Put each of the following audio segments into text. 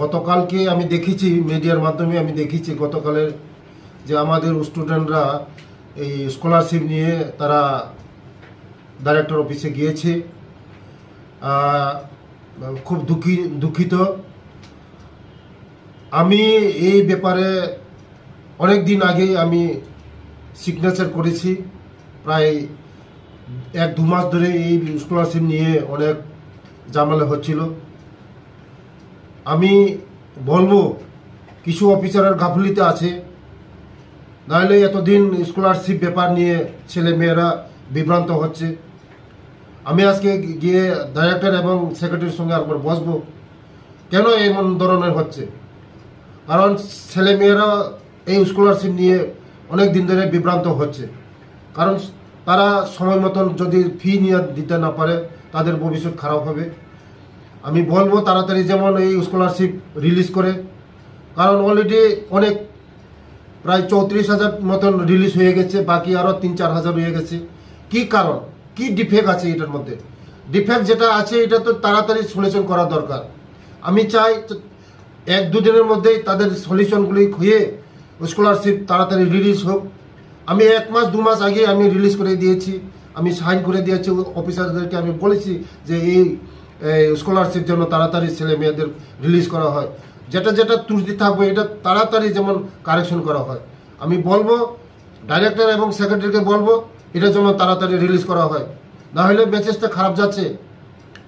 গতকালকে আমি দেখেছি মিডিয়ার মাধ্যমে আমি দেখেছি গতকালের যে আমাদের স্টুডেন্টরা এই স্কলারশিপ নিয়ে তারা ডাইরেক্টর অফিসে গিয়েছে। খুব দুঃখিত। আমি এই ব্যাপারে অনেক দিন আগে আমি সিগনেচার করেছি। প্রায় 1-2 মাস ধরে এই স্কলারশিপ নিয়ে অনেক ঝামেলা হচ্ছিল। আমি বলবো কিছু অফিসারের গাফিলতি আছে, নাহলে এতদিন স্কলারশিপ ব্যাপার নিয়ে ছেলে মেয়েরা বিভ্রান্ত হচ্ছে। আমি আজকে গিয়ে ডাইরেক্টর এবং সেক্রেটারির সঙ্গে একবার বসবো, কেন এমন ধরনের হচ্ছে। কারণ ছেলে মেয়েরা এই স্কলারশিপ নিয়ে অনেক দিন ধরে বিভ্রান্ত হচ্ছে। কারণ তারা সময় মতন যদি ফি নিয়ে দিতে না পারে তাদের ভবিষ্যৎ খারাপ হবে। আমি বলবো তাড়াতাড়ি যেমন এই স্কলারশিপ রিলিজ করে, কারণ অলরেডি অনেক প্রায় 34,000 মতন রিলিজ হয়ে গেছে, বাকি আরও 3-4 হাজার হয়ে গেছে। কি কারণ, কি ডিফেক্ট আছে এটার মধ্যে? ডিফেক্ট যেটা আছে এটা তো তাড়াতাড়ি সলিউশন করা দরকার। আমি চাই 1-2 দিনের মধ্যেই তাদের সলিউশনগুলি হয়ে স্কলারশিপ তাড়াতাড়ি রিলিজ হোক। আমি 1 মাস 2 মাস আগে আমি রিলিজ করে দিয়েছি, আমি সাইন করে দিয়েছি অফিসারদেরকে। আমি বলেছি যে এই স্কলারশিপ যেন তাড়াতাড়ি ছেলে মেয়েদের রিলিজ করা হয়, যেটা যেটা ত্রুটি থাকবে এটা তাড়াতাড়ি যেমন কারেকশন করা হয়। আমি বলবো ডাইরেক্টর এবং সেক্রেটারিকে বলবো এটা যেন তাড়াতাড়ি রিলিজ করা হয়, না হলে মেসেজটা খারাপ যাচ্ছে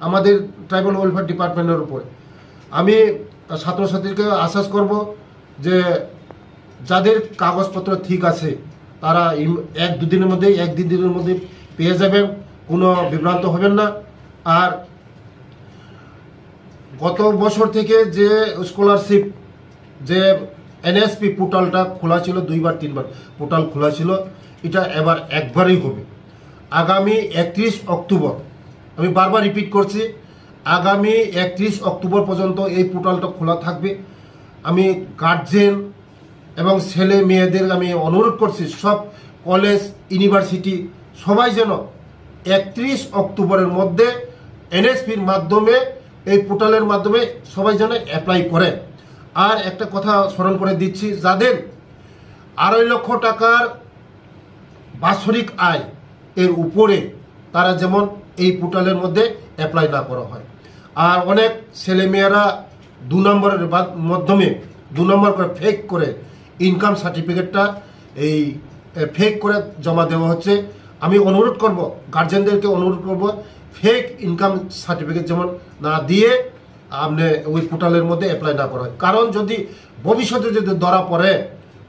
আমাদের ট্রাইবাল ওয়েলফেয়ার ডিপার্টমেন্টের উপরে। আমি ছাত্রছাত্রীকে আশ্বাস করব যে যাদের কাগজপত্র ঠিক আছে তারা 1-2 দিনের মধ্যে 1-2 দিনের মধ্যে পেয়ে যাবেন, কোনো বিভ্রান্ত হবেন না। আর গত বছর থেকে যে স্কলারশিপ যে এনএসপি পোর্টালটা খোলা ছিল, 2-3 বার পোর্টাল খোলা ছিল, এটা এবার একবারই হবে। আগামী 31 অক্টোবর, আমি বারবার রিপিট করছি, আগামী 31 অক্টোবর পর্যন্ত এই পোর্টালটা খোলা থাকবে। আমি গার্জেন এবং ছেলে মেয়েদের আমি অনুরোধ করছি, সব কলেজ ইউনিভার্সিটি সবাই যেন 31 অক্টোবরের মধ্যে এনএসপির মাধ্যমে এই পোর্টালের মাধ্যমে সবাই যেন অ্যাপ্লাই করে। আর একটা কথা স্মরণ করে দিচ্ছি, যাদের 2.5 লক্ষ টাকার বাৎসরিক আয় এর উপরে তারা যেমন এই পোর্টালের মধ্যে অ্যাপ্লাই না করা হয়। আর অনেক ছেলেমেয়েরা 2 নম্বরের মাধ্যমে 2 নম্বর করে ফেক করে ইনকাম সার্টিফিকেটটা এই ফেক করে জমা দেওয়া হচ্ছে। আমি অনুরোধ করব, গার্জেনদেরকে অনুরোধ করব, ফেক ইনকাম সার্টিফিকেট যেমন না দিয়ে আপনি ওই পোর্টালের মধ্যে অ্যাপ্লাই না করা হয়। কারণ যদি ভবিষ্যতে যদি ধরা পড়ে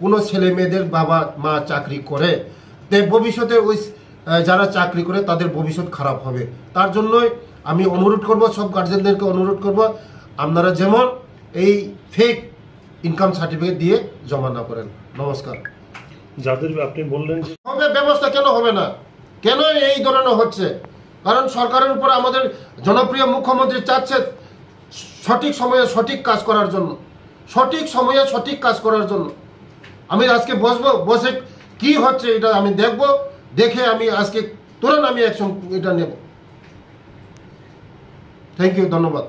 কোনো ছেলে মেয়েদের বাবা মা চাকরি করে, তে ভবিষ্যতে ওই যারা চাকরি করে তাদের ভবিষ্যৎ খারাপ হবে। তার জন্যই আমি অনুরোধ করব, সব গার্জেনদেরকে অনুরোধ করব, আপনারা যেমন এই ফেক ইনকাম সার্টিফিকেট দিয়ে জমা না করেন। নমস্কার। যাদের আপনি বললেন যে হবে ব্যবস্থা, কেন হবে না, কেন এই ধরনের হচ্ছে? কারণ সরকারের উপর আমাদের জনপ্রিয় মুখ্যমন্ত্রী চাচ্ছে সঠিক সময়ে সঠিক কাজ করার জন্য, সঠিক সময়ে সঠিক কাজ করার জন্য। আমি আজকে বসবো, বসে কি হচ্ছে এটা আমি দেখব, দেখে আমি আজকে তুরন্ত আমি অ্যাকশন এটা নেব। থ্যাংক ইউ, ধন্যবাদ।